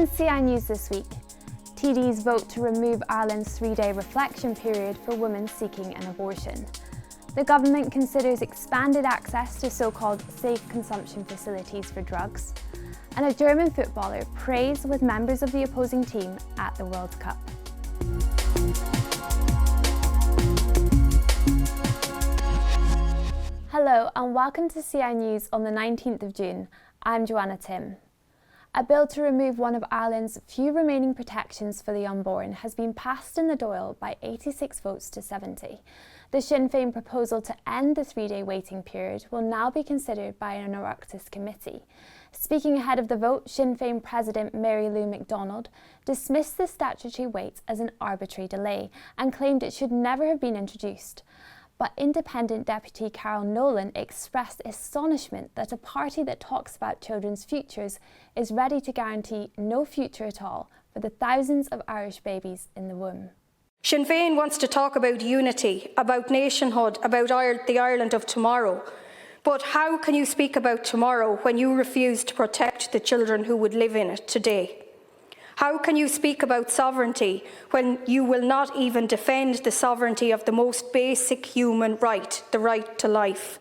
In CI News this week, TDs vote to remove Ireland's 3-day reflection period for women seeking an abortion. The government considers expanded access to so-called safe consumption facilities for drugs. And a German footballer prays with members of the opposing team at the World Cup. Hello and welcome to CI News on the 19th of June. I'm Joanna Tim. A bill to remove one of Ireland's few remaining protections for the unborn has been passed in the Dáil by 86 votes to 70. The Sinn Féin proposal to end the 3-day waiting period will now be considered by an Oireachtas committee. Speaking ahead of the vote, Sinn Féin President Mary Lou McDonald dismissed the statutory wait as an arbitrary delay and claimed it should never have been introduced. But Independent Deputy Carol Nolan expressed astonishment that a party that talks about children's futures is ready to guarantee no future at all for the thousands of Irish babies in the womb. Sinn Féin wants to talk about unity, about nationhood, about the Ireland of tomorrow. But how can you speak about tomorrow when you refuse to protect the children who would live in it today? How can you speak about sovereignty when you will not even defend the sovereignty of the most basic human right, the right to life?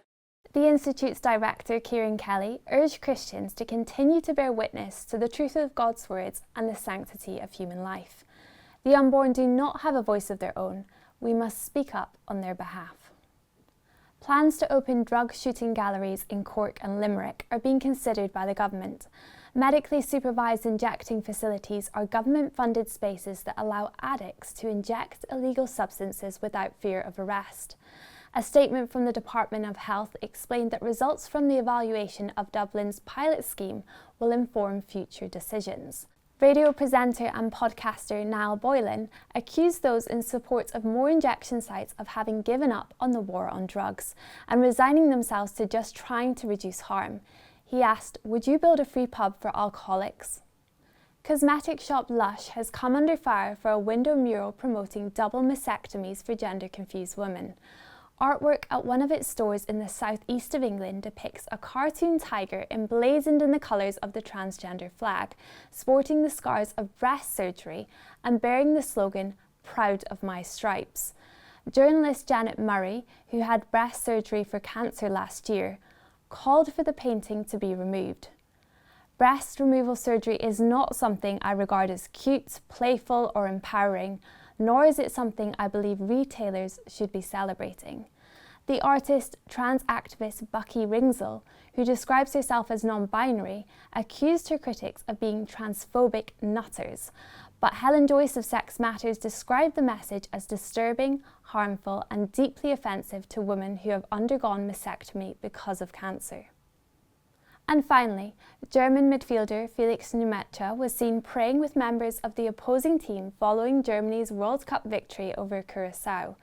The Institute's director, Kieran Kelly, urged Christians to continue to bear witness to the truth of God's words and the sanctity of human life. The unborn do not have a voice of their own. We must speak up on their behalf. Plans to open drug shooting galleries in Cork and Limerick are being considered by the government. Medically supervised injecting facilities are government-funded spaces that allow addicts to inject illegal substances without fear of arrest. A statement from the Department of Health explained that results from the evaluation of Dublin's pilot scheme will inform future decisions. Radio presenter and podcaster Niall Boylan accused those in support of more injection sites of having given up on the war on drugs and resigning themselves to just trying to reduce harm. He asked, would you build a free pub for alcoholics? Cosmetic shop Lush has come under fire for a window mural promoting double mastectomies for gender-confused women. Artwork at one of its stores in the southeast of England depicts a cartoon tiger emblazoned in the colours of the transgender flag, sporting the scars of breast surgery and bearing the slogan, "Proud of my stripes." Journalist Janet Murray, who had breast surgery for cancer last year, called for the painting to be removed. Breast removal surgery is not something I regard as cute, playful or empowering, nor is it something I believe retailers should be celebrating. The artist, trans activist Bucky Ringsell, who describes herself as non-binary, accused her critics of being transphobic nutters. But Helen Joyce of Sex Matters described the message as disturbing, harmful and deeply offensive to women who have undergone mastectomy because of cancer. And finally, German midfielder Felix Nemetschke was seen praying with members of the opposing team following Germany's World Cup victory over Curaçao.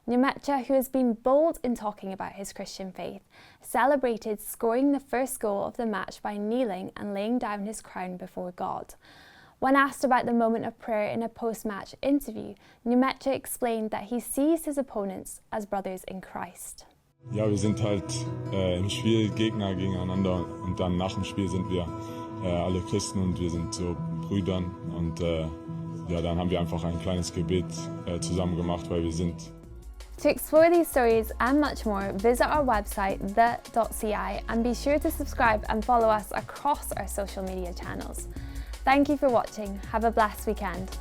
Nemetschke, who has been bold in talking about his Christian faith, celebrated scoring the first goal of the match by kneeling and laying down his crown before God. When asked about the moment of prayer in a post-match interview, Nemetschke explained that he sees his opponents as brothers in Christ. Ja, wir sind halt im Spiel Gegner gegeneinander und dann nach dem Spiel sind wir alle Christen und wir sind so Brüdern und ja, dann haben wir einfach ein kleines Gebet zusammen gemacht, weil wir sind. To explore these stories and much more, visit our website the.ci and be sure to subscribe and follow us across our social media channels. Thank you for watching. Have a blessed weekend.